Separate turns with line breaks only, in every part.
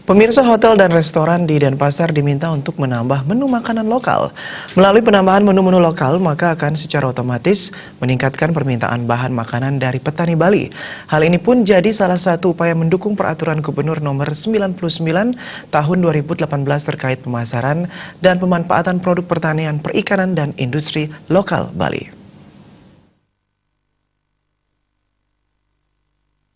Pemirsa hotel dan restoran di Denpasar diminta untuk menambah menu makanan lokal. Melalui penambahan menu-menu lokal, maka akan secara otomatis meningkatkan permintaan bahan makanan dari petani Bali. Hal ini pun jadi salah satu upaya mendukung peraturan Gubernur nomor 99 tahun 2018 terkait pemasaran dan pemanfaatan produk pertanian, perikanan, dan industri lokal Bali.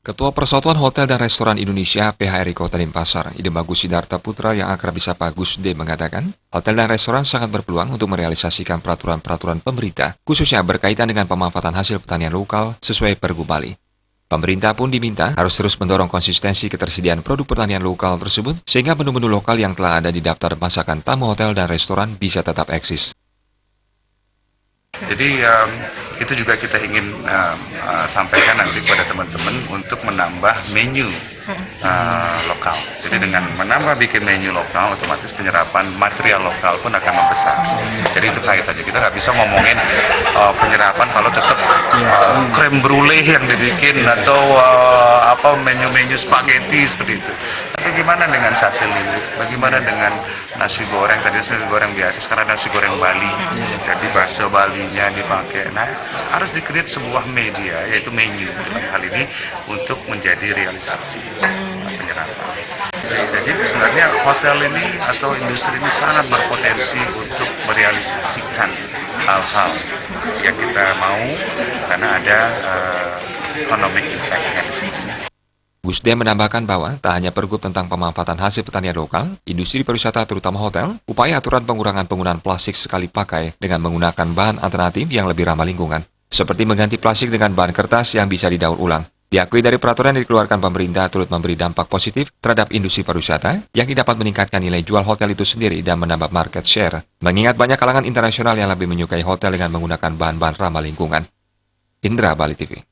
Ketua Persatuan Hotel dan Restoran Indonesia PHRI Kota Denpasar, Ide Bagus Sidarta Putra yang akrab disapa Gus D mengatakan, hotel dan restoran sangat berpeluang untuk merealisasikan peraturan-peraturan pemerintah, khususnya berkaitan dengan pemanfaatan hasil pertanian lokal sesuai Pergub Bali. Pemerintah pun diminta harus terus mendorong konsistensi ketersediaan produk pertanian lokal tersebut, sehingga menu-menu lokal yang telah ada di daftar masakan tamu hotel dan restoran bisa tetap eksis.
Jadi itu juga kita ingin sampaikan nanti kepada teman-teman untuk menambah menu lokal. Jadi dengan menambah bikin menu lokal, otomatis penyerapan material lokal pun akan membesar. Jadi itu kaitannya. Kita nggak bisa ngomongin penyerapan kalau tetap krem brulee yang dibikin atau menu-menu spaghetti seperti itu. Tapi gimana dengan sate lilit? Bagaimana dengan nasi goreng? Tadi nasi goreng biasa, sekarang nasi goreng Bali. Jadi bakso Balinya dipakai. Nah, harus di-create sebuah media, yaitu menu dalam hal ini untuk menjadi realisasi penyerapan. Jadi sebenarnya hotel ini atau industri ini sangat berpotensi untuk merealisasikan hal-hal yang kita mau karena ada economic impact-nya di sini.
Gus D menambahkan bahwa tak hanya Pergub tentang pemanfaatan hasil pertanian lokal, industri pariwisata terutama hotel, upaya aturan pengurangan penggunaan plastik sekali pakai dengan menggunakan bahan alternatif yang lebih ramah lingkungan, seperti mengganti plastik dengan bahan kertas yang bisa didaur ulang. Diakui dari peraturan yang dikeluarkan pemerintah turut memberi dampak positif terhadap industri pariwisata, yang dapat meningkatkan nilai jual hotel itu sendiri dan menambah market share, mengingat banyak kalangan internasional yang lebih menyukai hotel dengan menggunakan bahan-bahan ramah lingkungan. Indra, Bali TV.